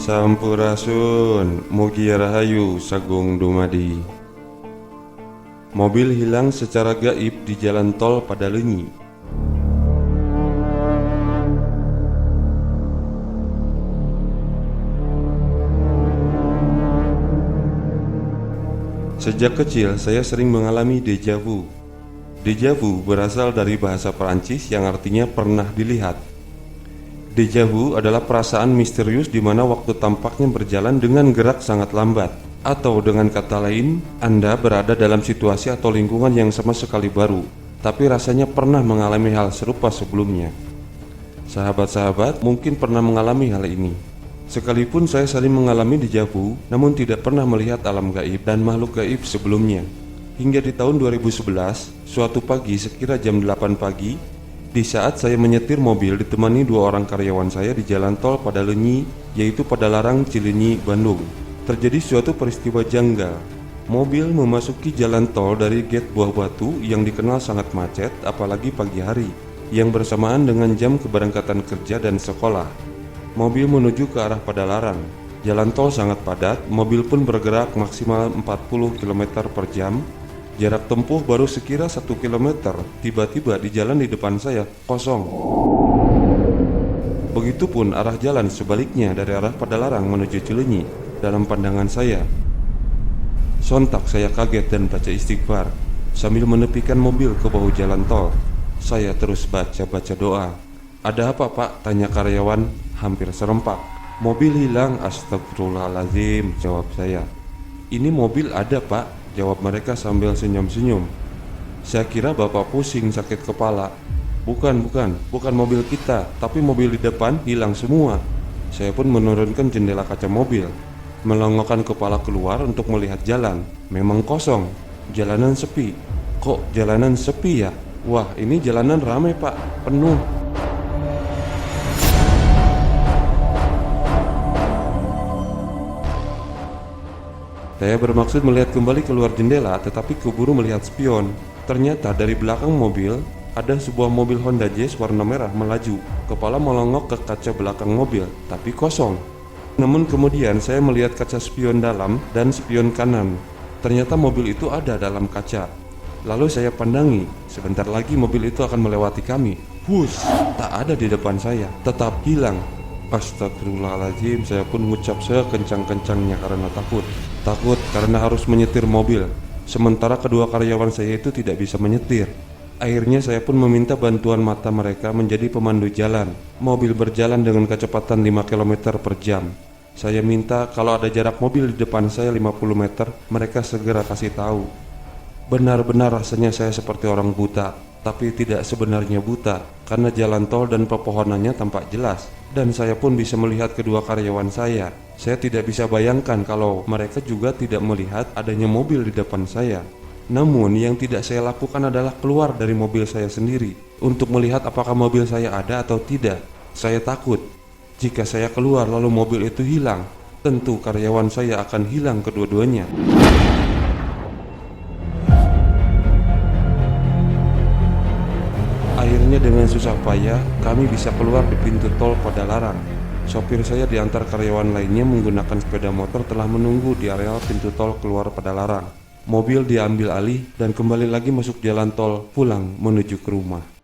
Sampurasun, mugi rahayu sagung dumadi. Mobil hilang secara gaib di jalan tol Padalenyi. Sejak kecil saya sering mengalami deja vu. Deja vu berasal dari bahasa Perancis yang artinya pernah dilihat. Deja vu adalah perasaan misterius di mana waktu tampaknya berjalan dengan gerak sangat lambat. Atau dengan kata lain, Anda berada dalam situasi atau lingkungan yang sama sekali baru, tapi rasanya pernah mengalami hal serupa sebelumnya. Sahabat-sahabat mungkin pernah mengalami hal ini. Sekalipun saya sering mengalami deja vu, namun tidak pernah melihat alam gaib dan makhluk gaib sebelumnya. Hingga di tahun 2011, suatu pagi sekira jam 8 pagi, di saat saya menyetir mobil ditemani dua orang karyawan saya di jalan tol Padalenyi, yaitu Padalarang Cileunyi, Bandung. Terjadi suatu peristiwa janggal. Mobil memasuki jalan tol dari gate Buah Batu yang dikenal sangat macet, apalagi pagi hari, yang bersamaan dengan jam keberangkatan kerja dan sekolah. Mobil menuju ke arah Padalarang. Jalan tol sangat padat, mobil pun bergerak maksimal 40 km per jam. Jarak tempuh baru sekira 1 km. Tiba-tiba di jalan di depan saya kosong. Begitupun arah jalan sebaliknya dari arah Padalarang menuju Cileunyi dalam pandangan saya. Sontak saya kaget dan baca istighfar sambil menepikan mobil ke bahu jalan tol. Saya terus baca doa. "Ada apa, Pak?" tanya karyawan hampir serempak. "Mobil hilang." "Astagfirullahaladzim," jawab saya. "Ini mobil ada, Pak," jawab mereka sambil senyum-senyum. "Saya kira Bapak pusing sakit kepala." Bukan mobil kita, tapi mobil di depan hilang semua." Saya pun menurunkan jendela kaca mobil, melongokkan kepala keluar untuk melihat jalan. Memang kosong, jalanan sepi. "Kok jalanan sepi ya? Wah, ini jalanan ramai, Pak, penuh." Saya bermaksud melihat kembali keluar jendela, tetapi keburu melihat spion. Ternyata dari belakang mobil ada sebuah mobil Honda Jazz warna merah melaju. Kepala melongok ke kaca belakang mobil, tapi kosong. Namun kemudian saya melihat kaca spion dalam dan spion kanan. Ternyata mobil itu ada dalam kaca. Lalu saya pandangi, sebentar lagi mobil itu akan melewati kami. Hush, tak ada di depan saya, tetap hilang. Astagfirullahaladzim, saya pun mengucap sekencang-kencangnya karena takut karena harus menyetir mobil, sementara kedua karyawan saya itu tidak bisa menyetir. Akhirnya saya pun meminta bantuan mata mereka menjadi pemandu jalan. Mobil berjalan dengan kecepatan 5 km per jam. Saya minta kalau ada jarak mobil di depan saya 50 meter, mereka segera kasih tahu. Benar-benar rasanya saya seperti orang buta, tapi tidak sebenarnya buta, karena jalan tol dan pepohonannya tampak jelas. Dan saya pun bisa melihat kedua karyawan saya. Saya tidak bisa bayangkan kalau mereka juga tidak melihat adanya mobil di depan saya. Namun yang tidak saya lakukan adalah keluar dari mobil saya sendiri untuk melihat apakah mobil saya ada atau tidak. Saya takut jika saya keluar lalu mobil itu hilang, tentu karyawan saya akan hilang kedua-duanya. Akhirnya dengan susah payah kami bisa keluar di pintu tol Padalarang. Sopir saya di antar karyawan lainnya menggunakan sepeda motor telah menunggu di areal pintu tol keluar Padalarang. Mobil diambil alih dan kembali lagi masuk jalan tol pulang menuju ke rumah.